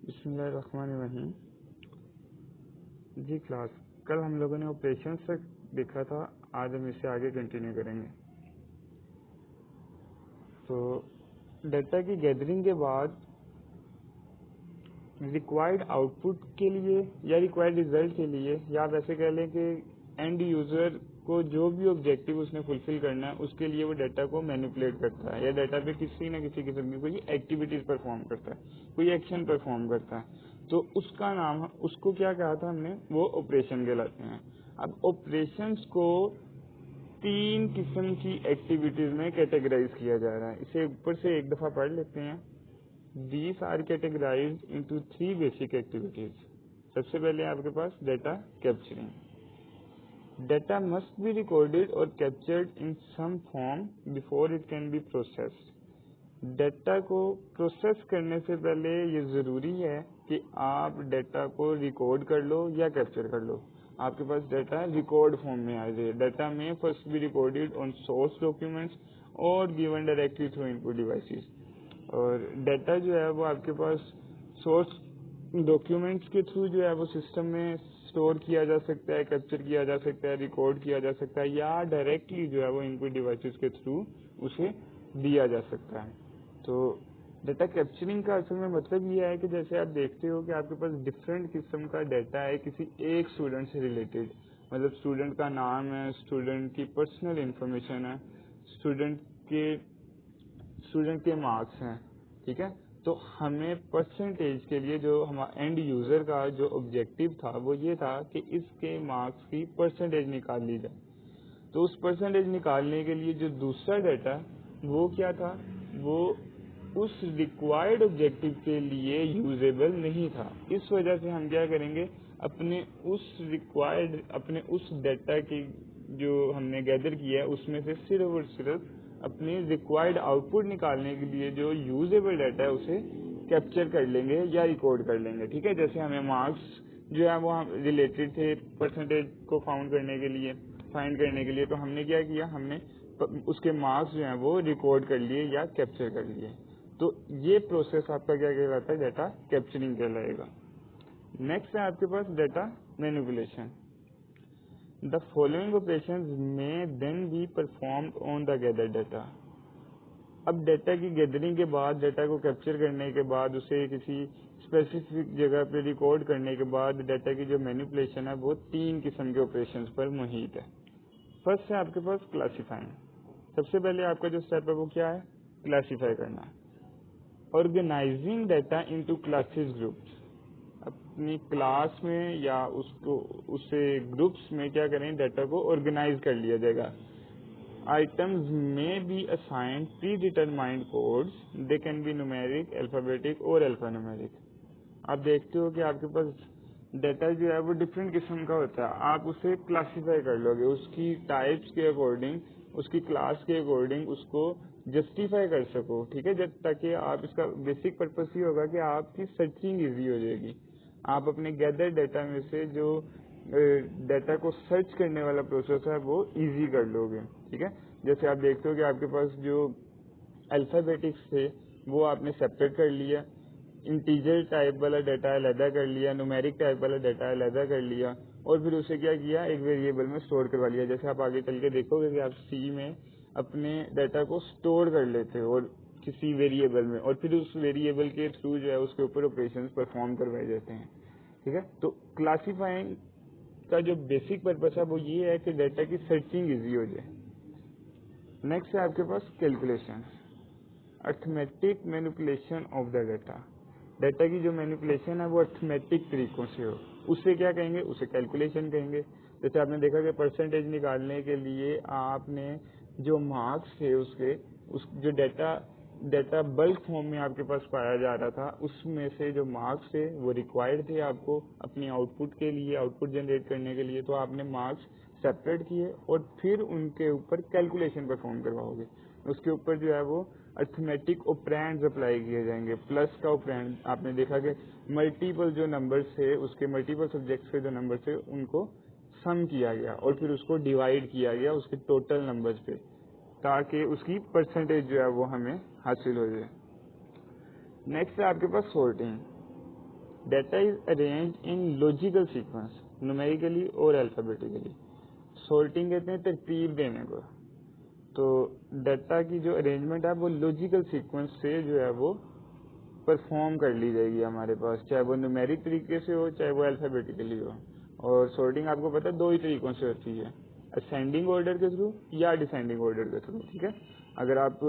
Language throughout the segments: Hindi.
बिस्मिल्लाहिर्रहमानिर्रहीम। जी क्लास, कल हम लोगों ने ऑपरेशन तक देखा था, आज हम इससे आगे कंटिन्यू करेंगे। तो डाटा की गैदरिंग के बाद रिक्वायर्ड आउटपुट के लिए या रिक्वायर्ड रिजल्ट के लिए, या आप ऐसे कह लें कि एंड यूजर को जो भी ऑब्जेक्टिव उसने फुलफिल करना है उसके लिए वो डाटा को मैनिपुलेट करता है या डाटा पे किसी न किसी किस्म की कोई एक्टिविटीज परफॉर्म करता है, कोई एक्शन परफॉर्म करता है। तो उसका नाम, उसको क्या कहा था हमने, वो ऑपरेशन कहलाते हैं। अब ऑपरेशंस को तीन किस्म की एक्टिविटीज में कैटेगराइज किया जा रहा है। इसे ऊपर से एक दफा पढ़ लेते हैं। These are categorized into three basic activities. सबसे पहले आपके पास data capturing. Data must be recorded or captured in some form before it can be processed. Data को प्रोसेस करने से पहले ये ज़रूरी है कि आप डाटा को रिकॉर्ड कर लो या कैप्चर कर लो। आपके पास डाटा रिकॉर्ड फॉर्म में आ जाए। डाटा में first be recorded on source documents और given directly through input devices. और डाटा जो है वो आपके पास सोर्स डॉक्यूमेंट्स के थ्रू जो है वो सिस्टम में स्टोर किया जा सकता है, कैप्चर किया जा सकता है, रिकॉर्ड किया जा सकता है, या डायरेक्टली जो है वो इनपुट डिवाइसेस के थ्रू उसे दिया जा सकता है। तो डाटा कैप्चरिंग का असल में मतलब ये है कि जैसे आप देखते हो कि आपके पास डिफरेंट किस्म का डाटा है किसी एक स्टूडेंट से रिलेटेड, मतलब स्टूडेंट का नाम है, स्टूडेंट की पर्सनल इंफॉर्मेशन है, स्टूडेंट के मार्क्स हैं, ठीक है। तो हमें परसेंटेज के लिए जो हमारा एंड यूजर का जो ऑब्जेक्टिव था वो ये था कि इसके मार्क्स की परसेंटेज निकाल ली जाए। तो उस परसेंटेज निकालने के लिए जो दूसरा डाटा वो क्या था, वो उस रिक्वायर्ड ऑब्जेक्टिव के लिए यूजेबल नहीं था। इस वजह से हम क्या करेंगे, अपने उस डाटा की जो हमने गैदर किया है उसमें से सिर्फ और सिर्फ अपने रिक्वायर्ड आउटपुट निकालने के लिए जो यूजेबल डाटा है उसे कैप्चर कर लेंगे या रिकॉर्ड कर लेंगे, ठीक है। जैसे हमें मार्क्स जो है वो रिलेटेड थे परसेंटेज को फाइंड करने के लिए, तो हमने क्या किया, हमने उसके मार्क्स जो हैं वो रिकॉर्ड कर लिए या कैप्चर कर लिए। तो ये प्रोसेस आपका क्या कहलाता है, डाटा कैप्चरिंग कहलाएगा। नेक्स्ट है आपके पास data manipulation. The following operations may then be performed on the gather data. अब डाटा की गैदरिंग के बाद, डाटा को कैप्चर करने के बाद, उसे किसी स्पेसिफिक जगह पे रिकॉर्ड करने के बाद डाटा की जो मैनिपुलेशन है वो तीन किस्म के ऑपरेशंस पर मुहित है। फर्स्ट है आपके पास क्लासिफाइंग। सबसे पहले आपका जो स्टेप है वो क्या है, क्लासिफाई करना। Organizing data into classes groups. अपनी क्लास में या उसे ग्रुप्स में क्या करें, डाटा को ऑर्गेनाइज कर लिया जाएगा। आइटम्स में be assigned pre determined codes, they can be numeric, alphabetic और अल्फान्यूमेरिक। आप देखते हो कि आपके पास डाटा जो है वो डिफरेंट किस्म का होता है। आप उसे क्लासीफाई कर लोगे उसकी टाइप्स के अकॉर्डिंग, उसकी क्लास के अकॉर्डिंग उसको जस्टिफाई कर सको, ठीक है। जब ताकि आप, इसका बेसिक पर्पस ये होगा कि आपकी सर्चिंग इजी हो जाएगी। आप अपने गैदर डाटा में से जो डाटा को सर्च करने वाला प्रोसेस है वो इजी कर लोगे, ठीक है। जैसे आप देखते हो कि आपके पास जो अल्फाबेटिक्स थे वो आपने सेपरेट कर लिया, इंटीजर टाइप वाला डाटा अलहदा कर लिया, न्यूमेरिक टाइप वाला डाटा अलहदा कर लिया, और फिर उसे क्या किया, एक वेरिएबल में स्टोर करवा लिया। जैसे आप आगे चल के देखोगे कि आप सी में अपने डाटा को स्टोर कर लेते हो और किसी वेरिएबल में, और फिर उस वेरिएबल के थ्रू जो है उसके ऊपर ऑपरेशंस परफॉर्म करवाए जाते हैं, ठीक है। तो क्लासीफाइंग का जो बेसिक पर्पस है वो ये है कि डाटा की सर्चिंग इजी हो जाए। नेक्स्ट है आपके पास calculation, arithmetic manipulation of the data. Data की जो मैनिपुलेशन है वो अर्थमेटिक तरीकों से हो, उससे क्या कहेंगे, उसे कैलकुलेशन कहेंगे। जैसे आपने देखा कि परसेंटेज निकालने के लिए आपने जो मार्क्स थे उसके, उस जो डाटा बल्क फॉर्म में आपके पास पाया जा रहा था, उसमें से जो मार्क्स थे वो रिक्वायर्ड थे आपको अपनी आउटपुट के लिए, आउटपुट जनरेट करने के लिए। तो आपने मार्क्स सेपरेट किए और फिर उनके ऊपर कैलकुलेशन परफॉर्म करवाओगे। उसके ऊपर जो है वो अर्थमेटिक ऑपरेंड्स अप्लाई किए जाएंगे। प्लस का ऑपरेंड आपने देखा कि मल्टीपल जो नंबर्स थे, उसके मल्टीपल सब्जेक्ट्स के जो नंबर थे उनको सम किया गया और फिर उसको डिवाइड किया गया उसके टोटल नंबर्स पे, ताकि उसकी परसेंटेज जो है वो हमें हासिल हो जाए। नेक्स्ट है आपके पास sorting. Data is arranged in logical sequence, numerically और अल्फाबेटिकली। सॉर्टिंग कहते हैं तरतीब देने को। तो डाटा की जो अरेंजमेंट है वो लॉजिकल सीक्वेंस से जो है वो परफॉर्म कर ली जाएगी हमारे पास, चाहे वो न्यूमेरिक तरीके से हो चाहे वो अल्फाबेटिकली हो। और सॉर्टिंग आपको पता है 2 ही तरीकों से होती है, असेंडिंग ऑर्डर के थ्रू या डिसेंडिंग ऑर्डर के थ्रू। ठीक है, अगर आप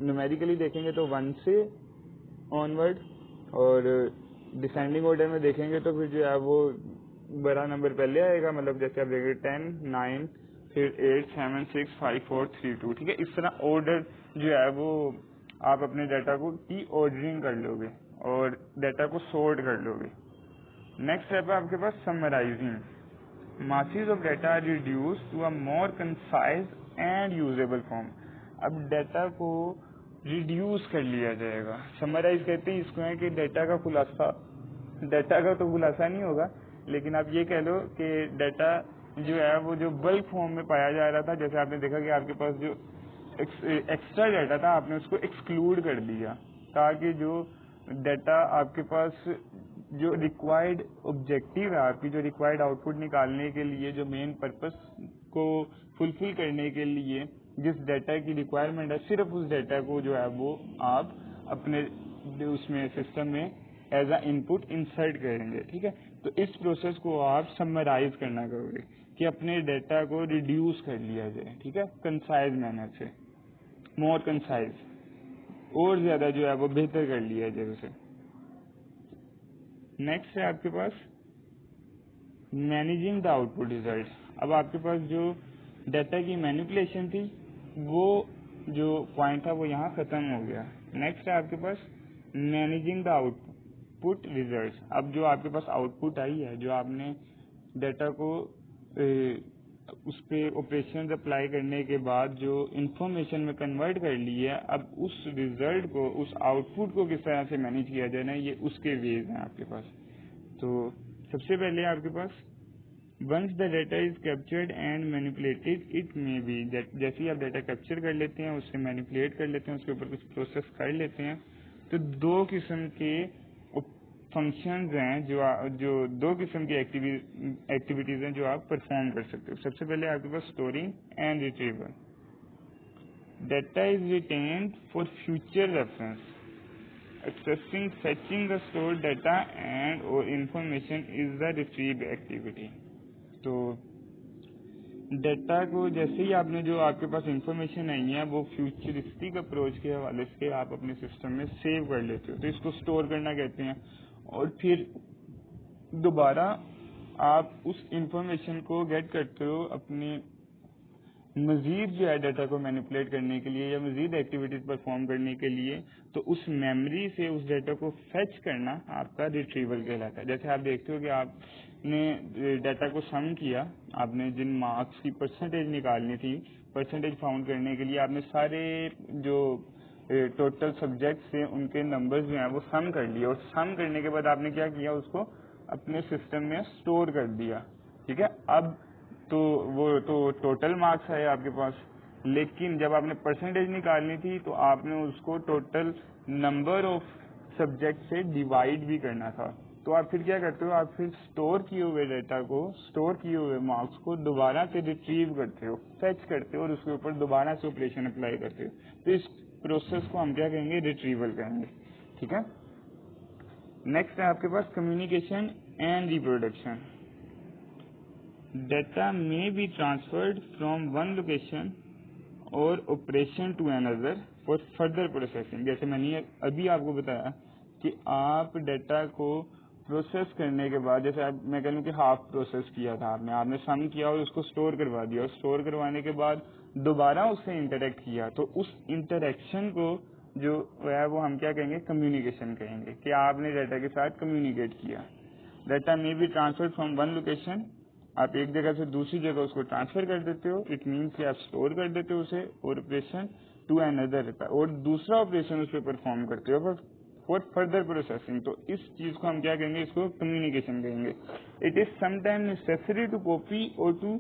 न्यूमेरिकली देखेंगे तो 1 से ऑनवर्ड, और डिसेंडिंग ऑर्डर में देखेंगे तो फिर जो है वो बड़ा नंबर पहले आएगा, मतलब जैसे आप देखेंगे 10, 9, फिर 8, 7, 6, 5, 4, 3, 2। ठीक है, इस तरह ऑर्डर जो है वो आप अपने डाटा को डी ऑर्डरिंग कर लोगे और डाटा को सॉर्ट कर लोगे। नेक्स्ट स्टेप है आपके पास summarising. Masses of data are reduce to a more concise and usable form. अब डाटा को रिड्यूस कर लिया जाएगा। समराइज कहते हैं इसको है कि डाटा का खुलासा, डाटा का तो खुलासा नहीं होगा, लेकिन आप ये कह लो कि डाटा जो है वो जो बल्क फॉर्म में पाया जा रहा था, जैसे आपने देखा कि आपके पास जो एक्स्ट्रा डाटा था आपने उसको एक्सक्लूड कर दिया, ताकि जो डाटा आपके पास जो रिक्वायर्ड ऑब्जेक्टिव है, आपकी जो रिक्वायर्ड आउटपुट निकालने के लिए, जो मेन पर्पस को फुलफिल करने के लिए जिस डाटा की रिक्वायरमेंट है, सिर्फ उस डाटा को जो है वो आप अपने उसमें सिस्टम में एज अ इनपुट इंसर्ट करेंगे। ठीक है, तो इस प्रोसेस को आप समराइज करना करोगे कि अपने डाटा को रिड्यूस कर लिया जाए। ठीक है, कंसाइज मैनर से, मोर कंसाइज, और ज्यादा जो है वो बेहतर कर लिया जाए उसे। नेक्स्ट है आपके पास मैनेजिंग द आउटपुट रिजल्ट। अब आपके पास जो डाटा की मैनिपुलेशन थी वो जो पॉइंट था वो यहाँ खत्म हो गया। नेक्स्ट है आपके पास मैनेजिंग द आउटपुट रिजल्ट। अब जो आपके पास आउटपुट आई है, जो आपने डाटा को उस पे ऑपरेशन अप्लाई करने के बाद जो इंफॉर्मेशन में कन्वर्ट कर ली है, अब उस रिजल्ट को, उस आउटपुट को किस तरह से मैनेज किया जाना है, ये उसके वेज हैं आपके पास। तो सबसे पहले आपके पास once the data is captured and manipulated it may be, जैसे ही आप डाटा कैप्चर कर लेते हैं, उससे मैनिपुलेट कर लेते हैं, उसके ऊपर कुछ प्रोसेस कर लेते हैं, तो 2 किस्म के फंक्शंस हैं, जो 2 किस्म की एक्टिविटीज हैं जो आप परफॉर्म कर सकते हो। सबसे पहले आपके पास storing and retrieval. Data is retained for future reference, accessing, fetching the stored data and or information is the retrieve activity। तो डाटा को जैसे ही आपने जो आपके पास इंफॉर्मेशन आई है वो फ्यूचरिस्टिक अप्रोच के हवाले से आप अपने सिस्टम में सेव कर लेते हो, तो इसको स्टोर करना कहते हैं। और फिर दोबारा आप उस इंफॉर्मेशन को गेट करते हो अपने मजीद जो है डाटा को मैनिपुलेट करने के लिए या मजीद एक्टिविटीज परफॉर्म करने के लिए, तो उस मेमोरी से उस डाटा को फेच करना आपका रिट्रीवल कहलाता है। जैसे आप देखते हो कि आपने डाटा को सम किया, आपने जिन मार्क्स की परसेंटेज निकालनी थी, परसेंटेज फाउंड करने के लिए आपने सारे जो टोटल सब्जेक्ट से उनके नंबर्स जो हैं वो सम कर लिए, और सम करने के बाद आपने क्या किया, उसको अपने सिस्टम में स्टोर कर दिया। ठीक है, अब तो वो तो टोटल मार्क्स है आपके पास, लेकिन जब आपने परसेंटेज निकालनी थी तो आपने उसको टोटल नंबर ऑफ सब्जेक्ट से डिवाइड भी करना था। तो आप फिर क्या करते हो, आप फिर स्टोर किए हुए डाटा को, स्टोर किए हुए मार्क्स को दोबारा से रिट्रीव करते हो, फेच करते हो, और उसके ऊपर दोबारा से ऑपरेशन अप्लाई करते हो। तो इस प्रोसेस को हम क्या कहेंगे, रिट्रीवल कहेंगे। ठीक है, नेक्स्ट है आपके पास communication and reproduction. Data may be transferred from one location or operation to another for further processing। जैसे मैंने अभी आपको बताया कि आप डाटा को प्रोसेस करने के बाद, जैसे आप मैं कह लूँ कि हाफ प्रोसेस किया था आपने सम किया और उसको स्टोर करवा दिया, और स्टोर करवाने के बाद दोबारा उससे इंटरेक्ट किया, तो उस इंटरेक्शन को जो है वो हम क्या कहेंगे, कम्युनिकेशन कहेंगे, कि आपने डाटा के साथ कम्युनिकेट किया। Data may be transferred from one location, आप एक जगह से दूसरी जगह उसको ट्रांसफर कर देते हो, इट मीन्स कि आप स्टोर कर देते हो उसे, और ऑपरेशन टू अनदर, और दूसरा ऑपरेशन उस पर परफॉर्म करते हो फॉर फर्दर प्रोसेसिंग। तो इस चीज को हम क्या कहेंगे, इसको कम्युनिकेशन कहेंगे। It is sometime necessary to copy और to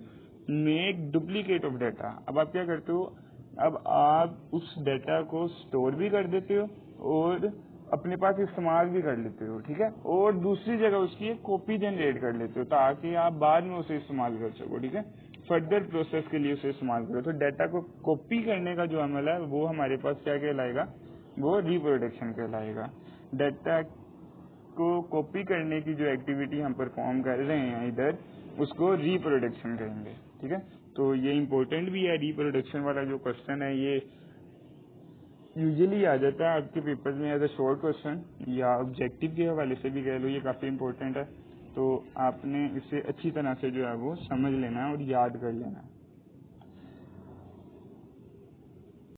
make duplicate of data. अब आप क्या करते हो, अब आप उस डाटा को स्टोर भी कर देते हो और अपने पास इस्तेमाल भी कर लेते हो, ठीक है। और दूसरी जगह उसकी एक कॉपी जनरेट कर लेते हो ताकि आप बाद में उसे इस्तेमाल कर सको, ठीक है, फर्दर प्रोसेस के लिए उसे इस्तेमाल करो। तो डाटा को कॉपी करने का जो अमल है वो हमारे पास क्या कहलाएगा, वो रिप्रोडक्शन कहलाएगा। डाटा को कॉपी करने की जो एक्टिविटी हम परफॉर्म कर रहे हैं इधर, उसको रिप्रोडक्शन कहेंगे, ठीक है। तो ये इम्पोर्टेंट भी है, रिप्रोडक्शन वाला जो क्वेश्चन है ये यूजुअली आ जाता है आपके पेपर में एज अ शॉर्ट क्वेश्चन, या ऑब्जेक्टिव के हवाले से भी कह लो, ये काफ़ी इंपॉर्टेंट है। तो आपने इसे अच्छी तरह से जो है वो समझ लेना है और याद कर लेना है।